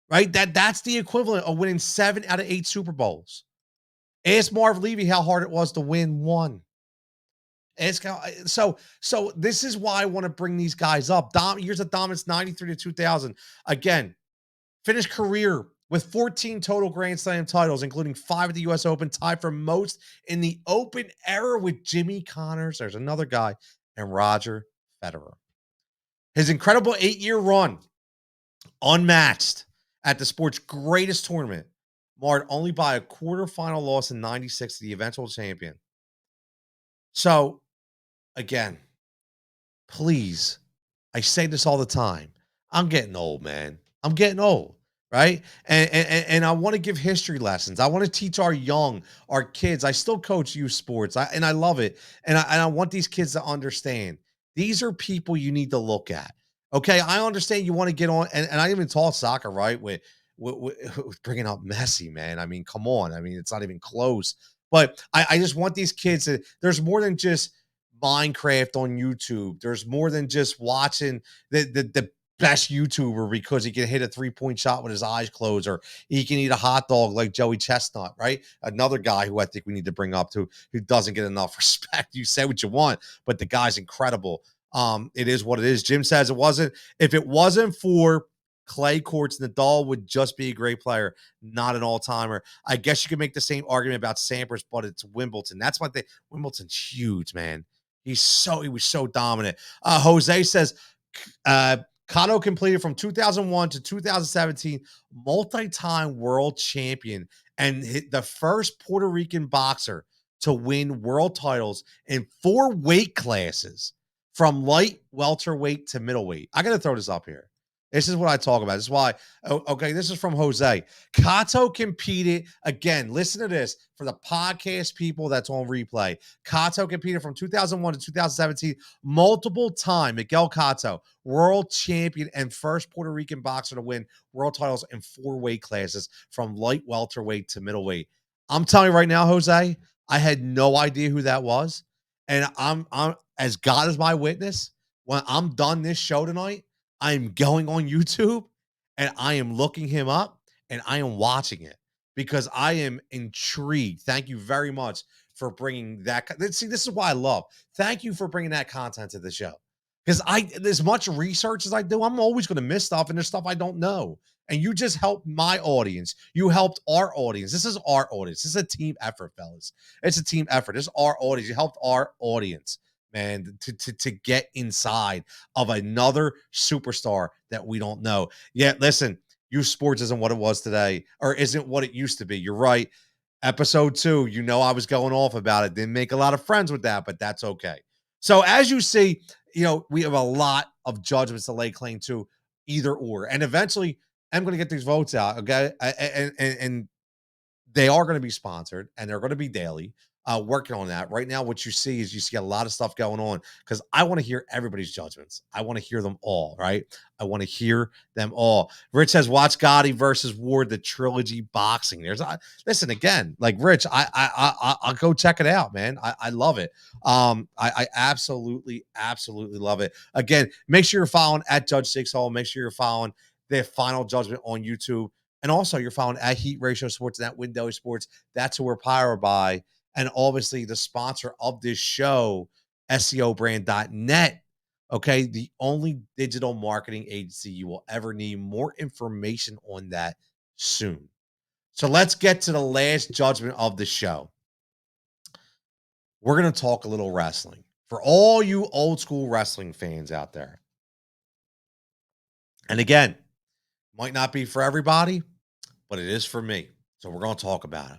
right? That's the equivalent of winning 7 out of 8 Super Bowls. Ask Marv Levy how hard it was to win one. So this is why I want to bring these guys up. Years of dominance, 93 to 2000. Again, finished career with 14 total Grand Slam titles, including 5 at the U.S. Open, tied for most in the Open era with Jimmy Connors. There's another guy, and Roger Federer. His incredible 8-year run, unmatched at the sport's greatest tournament, marred only by a quarterfinal loss in 96 to the eventual champion. So, again, please, I say this all the time. I'm getting old, man. I'm getting old, right? And I want to give history lessons. I want to teach our kids. I still coach youth sports, and I love it. And I want these kids to understand these are people you need to look at. Okay, I understand you want to get on, and I even talk soccer, right? With bringing up Messi, man. I mean, come on. I mean, it's not even close. But I just want these kids to. There's more than just Minecraft on YouTube. There's more than just watching the best YouTuber because he can hit a 3-point shot with his eyes closed, or he can eat a hot dog like Joey Chestnut, right? Another guy who I think we need to bring up to who doesn't get enough respect. You say what you want, but the guy's incredible. It is what it is. Jim says it wasn't. If it wasn't for clay courts, Nadal would just be a great player, not an all timer. I guess you could make the same argument about Sampras, but it's Wimbledon. That's what they. Wimbledon's huge, man. He was so dominant. Jose says uh Cotto completed from 2001 to 2017, multi-time world champion, and hit the first Puerto Rican boxer to win world titles in 4 weight classes from light welterweight to middleweight. I got to throw this up here. This is what I talk about. This is why. Okay, this is from Jose. Kato competed again. Listen to this for the podcast people that's on replay. Kato competed from 2001 to 2017, multiple time. Miguel Kato, world champion and first Puerto Rican boxer to win world titles in 4 weight classes from light welterweight to middleweight. I'm telling you right now, Jose, I had no idea who that was, and I'm as God is my witness. When I'm done this show tonight, I'm going on YouTube and I am looking him up and I am watching it because I am intrigued. Thank you very much for bringing that. See, this is why I love. Thank you for bringing that content to the show because as much research as I do, I'm always going to miss stuff and there's stuff I don't know. And you just helped my audience. You helped our audience. This is our audience. This is a team effort, fellas. It's a team effort. This is our audience. You helped our audience, man, to get inside of another superstar that we don't know. Yeah, listen, youth sports isn't what it was today, or isn't what it used to be. You're right. Episode 2, I was going off about it. Didn't make a lot of friends with that, but that's okay. So as you see, we have a lot of judgments to lay claim to either or. And eventually I'm going to get these votes out. Okay. And they are going to be sponsored and they're going to be daily. Working on that right now. What you see a lot of stuff going on because I want to hear everybody's judgments. I want to hear them all. Right. I want to hear them all. Rich says, watch Gotti versus Ward, the trilogy boxing. Listen again, like Rich, I'll go check it out, man. I love it. I absolutely love it. Again, make sure you're following at Judge Six Hall. Make sure you're following their final judgment on YouTube. And also, you're following at Heat Ratio Sports and at Window Sports. That's who we're powered by. And obviously, the sponsor of this show, SEObrand.net. Okay, the only digital marketing agency you will ever need. More information on that soon. So let's get to the last judgment of the show. We're going to talk a little wrestling. For all you old school wrestling fans out there. And again, might not be for everybody, but it is for me. So we're going to talk about it.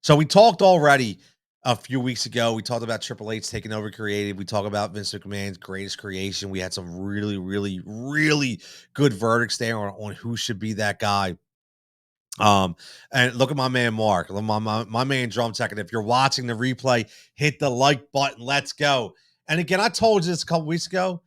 So we talked already a few weeks ago. We talked about Triple H taking over creative. We talked about Vince McMahon's greatest creation. We had some really good verdicts there on who should be that guy. And look at my man Mark, my man Drum Tech. And if you're watching the replay, hit the like button. Let's go. And again, I told you this a couple weeks ago.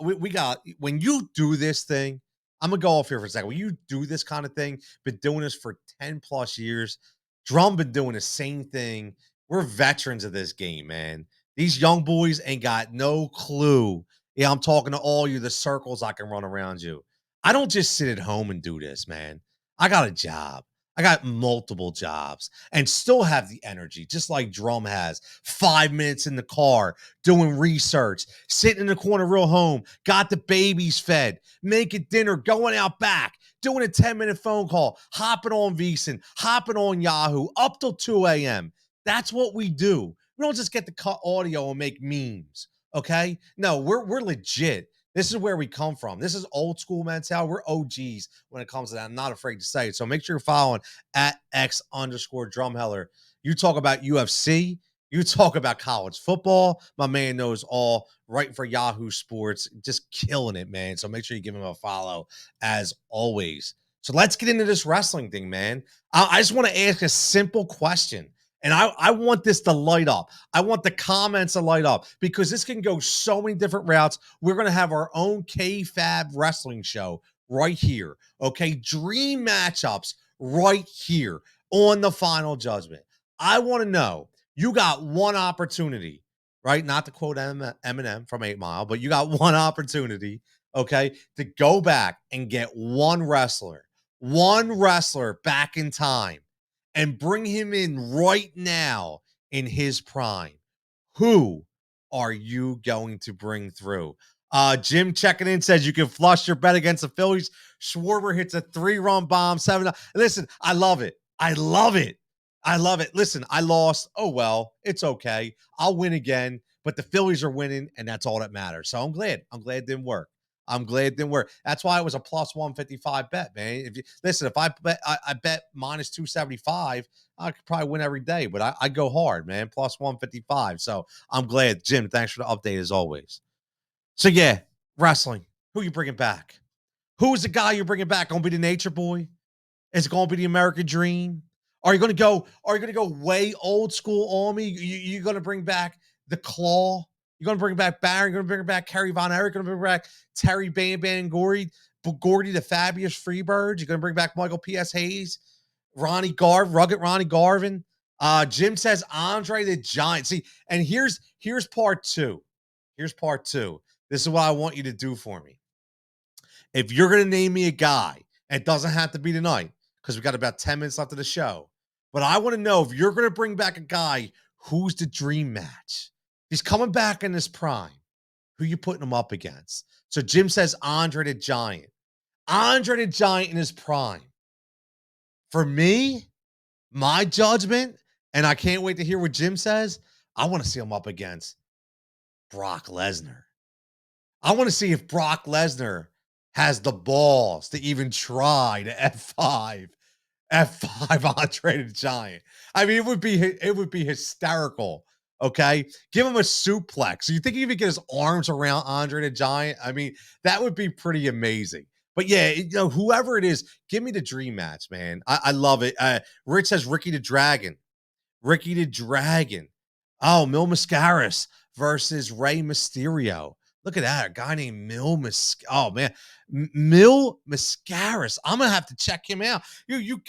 We got when you do this thing. I'm gonna go off here for a second. When you do this kind of thing, been doing this for 10 plus years. Drum been doing the same thing. We're veterans of this game, man. These young boys ain't got no clue. Yeah, I'm talking to all you, the circles I can run around you. I don't just sit at home and do this, man. I got a job. I got multiple jobs and still have the energy, just like Drum has. 5 minutes in the car, doing research, sitting in the corner real home, got the babies fed, making dinner, going out back, doing a 10-minute phone call, hopping on VSiN, hopping on Yahoo, up till 2 a.m. That's what we do. We don't just get to cut audio and make memes, okay? No, we're legit. This is where we come from. This is old school mentality. We're OGs when it comes to that. I'm not afraid to say it. So make sure you're following at X_Drumheller. You talk about UFC. You talk about college football. My man knows all, writing for Yahoo Sports. Just killing it, man. So make sure you give him a follow as always. So let's get into this wrestling thing, man. I just want to ask a simple question. And I want this to light up. I want the comments to light up because this can go so many different routes. We're going to have our own KFAB wrestling show right here. Okay. Dream matchups right here on the Final Judgment. I want to know, you got one opportunity, right? Not to quote Eminem from 8 Mile, but you got one opportunity, okay, to go back and get one wrestler back in time and bring him in right now in his prime. Who are you going to bring through? Jim checking in says you can flush your bet against the Phillies. Schwarber hits a 3-run bomb, 7. Listen, I love it. I love it. I love it. Listen, I lost. Oh, well, it's okay. I'll win again, but the Phillies are winning, and that's all that matters. So I'm glad. I'm glad it didn't work. I'm glad it didn't work. That's why it was a plus 155 bet, man. If you listen, if I bet minus 275, I could probably win every day, but I go hard, man. Plus 155. So I'm glad. Jim, thanks for the update as always. So yeah, wrestling. Who you bringing back? Who's the guy you're bringing back? Gonna be the Nature Boy? Is it gonna be the American Dream? Are you gonna go? Are you gonna go way old school on me? You're gonna bring back the Claw? You're gonna bring back Barry? You're gonna bring back Kerry Von Erich? You're gonna bring back Terry Bam Bam Gordy the Fabulous Freebirds? You're gonna bring back Michael P.S. Hayes, Rugged Ronnie Garvin? Jim says Andre the Giant. See, and here's part two. Here's part two. This is what I want you to do for me. If you're going to name me a guy, it doesn't have to be tonight because we got about 10 minutes left of the show. But I want to know if you're going to bring back a guy, who's the dream match? He's coming back in his prime. Who you putting him up against? So Jim says Andre the Giant. Andre the Giant in his prime. For me, my judgment, and I can't wait to hear what Jim says, I want to see him up against Brock Lesnar. I want to see if Brock Lesnar has the balls to even try to F5 Andre the Giant. I mean, it would be hysterical. Okay, give him a suplex. So you think he even get his arms around Andre the Giant? I mean, that would be pretty amazing. But yeah, whoever it is, give me the dream match, man. I love it. Rich says Ricky the Dragon. Ricky the Dragon. Oh, Mil Mascaras versus Rey Mysterio. Look at that. A guy named Mil Mascaras. Oh, man. Mil Mascaras. I'm going to have to check him out. You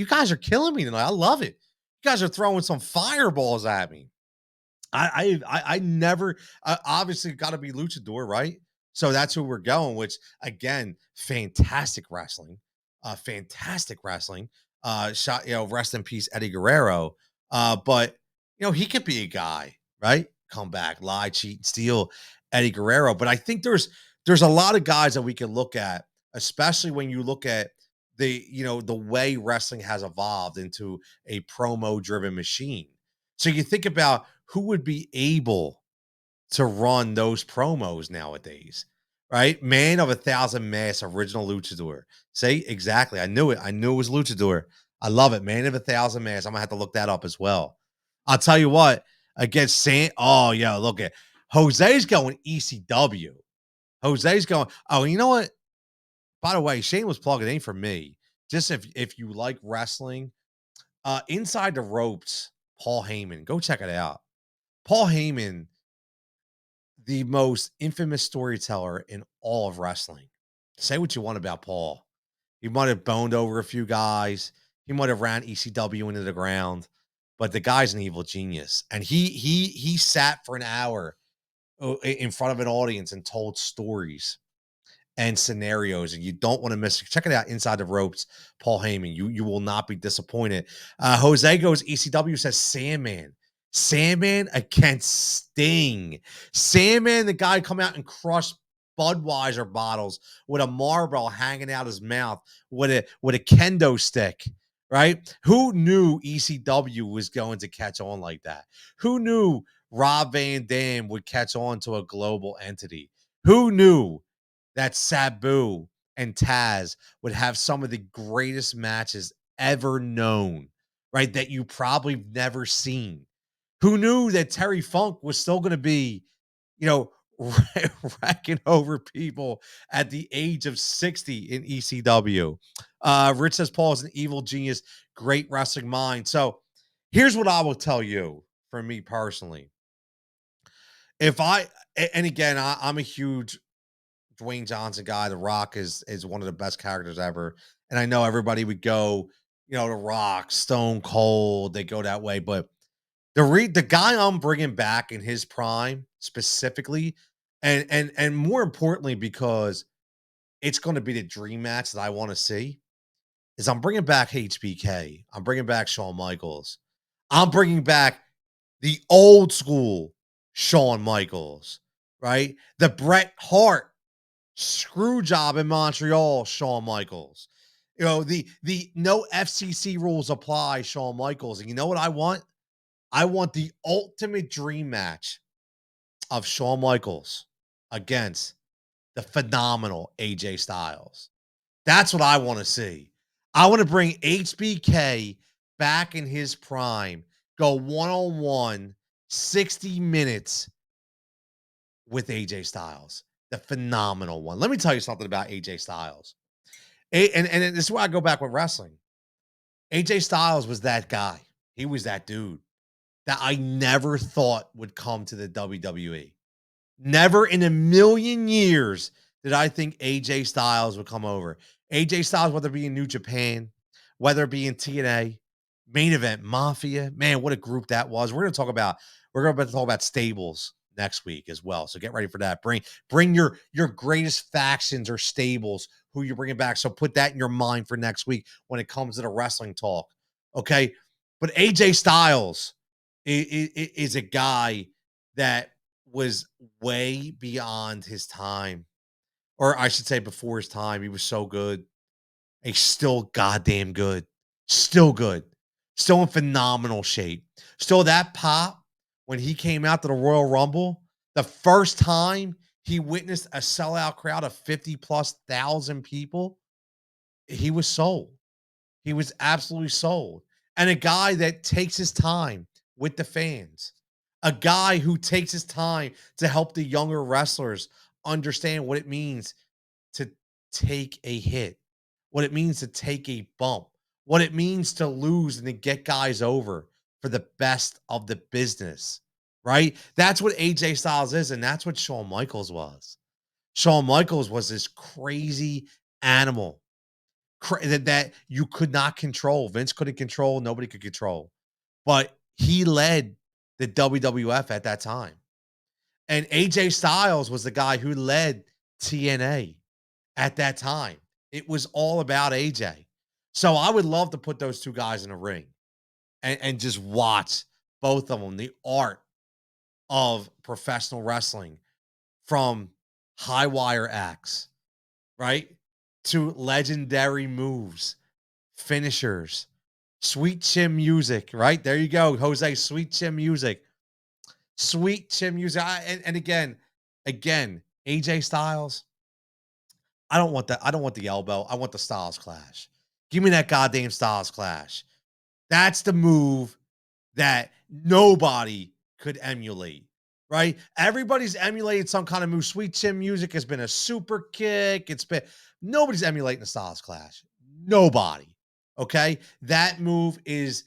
guys are killing me tonight. I love it. You guys are throwing some fireballs at me. I never obviously got to be luchador, right? So that's who we're going, which again, fantastic wrestling. Fantastic wrestling. Rest in peace, Eddie Guerrero. But he could be a guy, right? Come back, lie, cheat, and steal Eddie Guerrero. But I think there's a lot of guys that we can look at, especially when you look at the way wrestling has evolved into a promo driven machine. So you think about who would be able to run those promos nowadays, right? Man of 1,000 Masks, original luchador. Say exactly. I knew it. I knew it was luchador. I love it. Man of 1,000 Masks. I'm gonna have to look that up as well. I'll tell you what. Against oh yeah, look at Jose's going ECW. Jose's going. Oh, you know what? By the way, Shane was plugging in for me. Just if you like wrestling, Inside the Ropes, Paul Heyman. Go check it out. Paul Heyman, the most infamous storyteller in all of wrestling. Say what you want about Paul. He might have boned over a few guys. He might have ran ECW into the ground, but the guy's an evil genius. And he sat for an hour in front of an audience and told stories and scenarios, and you don't want to miss it. Check it out, Inside the Ropes, Paul Heyman. You will not be disappointed. Jose goes ECW, says Sandman against Sting. Sandman, the guy come out and crush Budweiser bottles with a Marlboro hanging out his mouth with a kendo stick. Right? Who knew ECW was going to catch on like that? Who knew Rob Van Dam would catch on to a global entity? Who knew that Sabu and Taz would have some of the greatest matches ever known, right? That you probably never seen. Who knew that Terry Funk was still going to be, racking over people at the age of 60 in ECW? Rich says Paul is an evil genius, great wrestling mind. So Here's what I will tell you for me personally. If I and again, I'm a huge Dwayne Johnson guy. The Rock is one of the best characters ever. And I know everybody would go, The Rock, Stone Cold, they go that way. But the guy I'm bringing back in his prime specifically, and more importantly, because it's going to be the dream match that I want to see, is I'm bringing back HBK. I'm bringing back Shawn Michaels. I'm bringing back the old school Shawn Michaels, right? The Bret Hart screw job in Montreal, Shawn Michaels. The no FCC rules apply, Shawn Michaels. And you know what I want? I want the ultimate dream match of Shawn Michaels against the phenomenal AJ Styles. That's what I want to see. I want to bring HBK back in his prime, go one on one, 60 minutes with AJ Styles, the phenomenal one. Let me tell you something about AJ Styles. And this is why I go back with wrestling. AJ Styles was that guy. He was that dude that I never thought would come to the WWE. Never in a million years did I think AJ Styles would come over. AJ Styles, whether it be in New Japan, whether it be in TNA, main event Mafia, man, what a group that was. We're going to talk about stables next week as well. So get ready for that. Bring your greatest factions or stables who you're bringing back. So put that in your mind for next week when it comes to the wrestling talk. Okay, but AJ Styles is a guy that was way beyond his time, or I should say before his time. He was so good. He's still goddamn good. Still good. Still in phenomenal shape. Still that pop when he came out to the Royal Rumble, the first time he witnessed a sellout crowd of 50 plus thousand people, he was sold. He was absolutely sold. And a guy that takes his time with the fans, a guy who takes his time to help the younger wrestlers understand what it means to take a hit, what it means to take a bump, what it means to lose and to get guys over for the best of the business, right? That's what AJ Styles is, and that's what Shawn Michaels was. Shawn Michaels was this crazy animal that you could not control. Vince couldn't control, nobody could control. But he led the WWF at that time. And AJ Styles was the guy who led TNA at that time. It was all about AJ. So I would love to put those two guys in a ring and just watch both of them, the art of professional wrestling from high wire acts, right? To legendary moves, finishers, sweet chin music, right? There you go, Jose, sweet chin music. Sweet chin music. And again, AJ Styles, I don't want that. I don't want the elbow. I want the Styles Clash. Give me that goddamn Styles Clash. That's the move that nobody could emulate, right? Everybody's emulated some kind of move. Sweet Chin Music has been a super kick. Nobody's emulating the Styles Clash. Nobody. Okay? That move is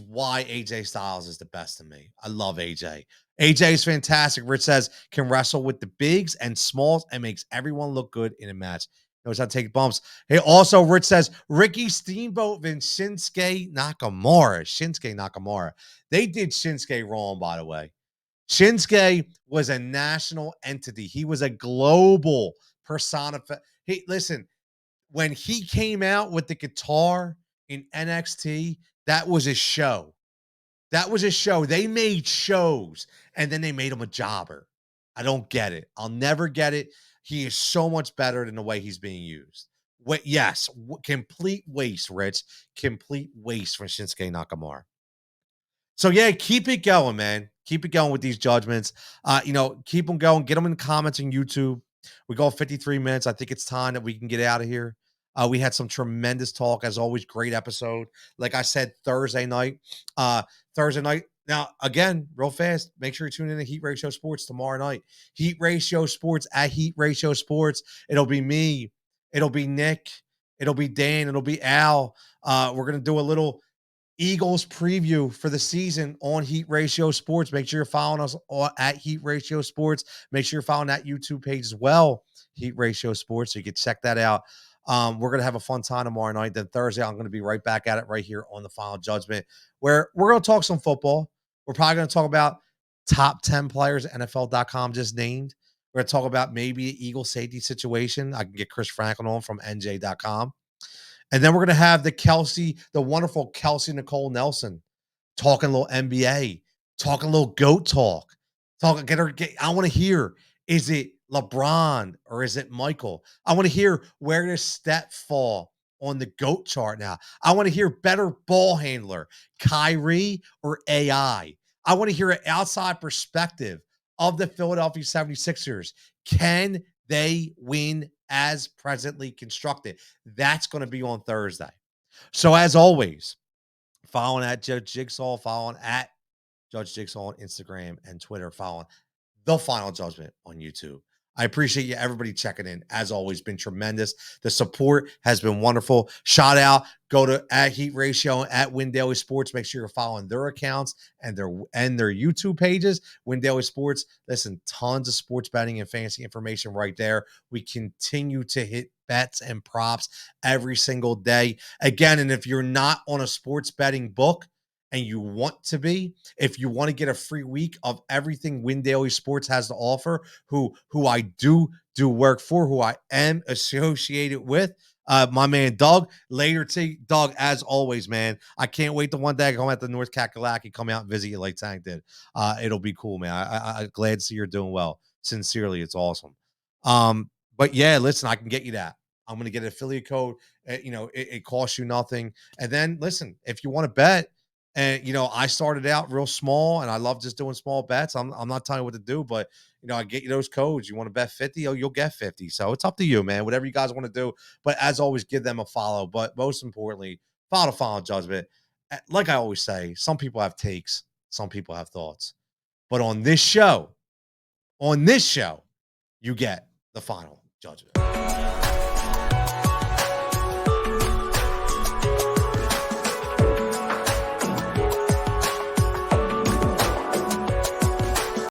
why AJ Styles is the best to me. I love AJ. AJ is fantastic. Rich says can wrestle with the bigs and smalls and makes everyone look good in a match. Knows how to take bumps. Hey, also, Rich says Ricky Steamboat and Shinsuke Nakamura. They did Shinsuke wrong, by the way. Shinsuke was a national entity. He was a global personification. Hey, listen, when he came out with the guitar in NXT, that was a show. That was a show. They made shows and then they made him a jobber. I don't get it. I'll never get it. He is so much better than the way he's being used. Yes, complete waste, Rich. Complete waste from Shinsuke Nakamura. So yeah, keep it going, man. Keep it going with these judgments. Keep them going. Get them in the comments on YouTube. We go 53 minutes. I think it's time that we can get out of here. We had some tremendous talk, as always. Great episode. Like I said, Thursday night. Now, again, real fast, make sure you tune in to Heat Ratio Sports tomorrow night. Heat Ratio Sports at Heat Ratio Sports. It'll be me. It'll be Nick. It'll be Dan. It'll be Al. We're gonna do a little Eagles preview for the season on Heat Ratio Sports. Make sure you're following us at Heat Ratio Sports. Make sure you're following that YouTube page as well, Heat Ratio Sports, so you can check that out. We're going to have a fun time tomorrow night. Then Thursday, I'm going to be right back at it right here on the Final Judgment, where we're going to talk some football. We're probably going to talk about top 10 players NFL.com just named. We're going to talk about maybe an Eagle safety situation. I can get Chris Franklin on from NJ.com. And then we're going to have the wonderful Kelsey Nicole Nelson talking a little NBA, talking a little GOAT talk. I want to hear, is it LeBron or is it Michael? I want to hear, where does Steph fall on the GOAT chart now? I want to hear, better ball handler, Kyrie or AI? I want to hear an outside perspective of the Philadelphia 76ers. Can they win as presently constructed? That's going to be on Thursday. So as always, following at Judge Jigsaw, following at Judge Jigsaw on Instagram and Twitter, following The Final Judgment on YouTube. I appreciate you, everybody checking in. As always, been tremendous. The support has been wonderful. Shout out, go to at Heat Ratio, at Win Daily Sports. Make sure you're following their accounts and their YouTube pages. Win Daily Sports. Listen, tons of sports betting and fantasy information right there. We continue to hit bets and props every single day. Again, and if you're not on a sports betting book, and you want to be, if you want to get a free week of everything Win Daily Sports has to offer, who I do work for, who I am associated with, my man Doug, Doug, as always, man, I can't wait to one day come out to North Kakalaki, come out and visit you like Tank did. It'll be cool, man. I'm glad to see you're doing well. Sincerely, it's awesome. But yeah, listen, I can get you that. I'm going to get an affiliate code. It costs you nothing. And then listen, if you want to bet, and I started out real small, and I love just doing small bets. I'm not telling you what to do, but I get you those codes. You want to bet 50, you'll get 50. So it's up to you, man. Whatever you guys want to do. But as always, give them a follow. But most importantly, follow Final Judgment. Like I always say, some people have takes, some people have thoughts. But on this show, you get the Final Judgment.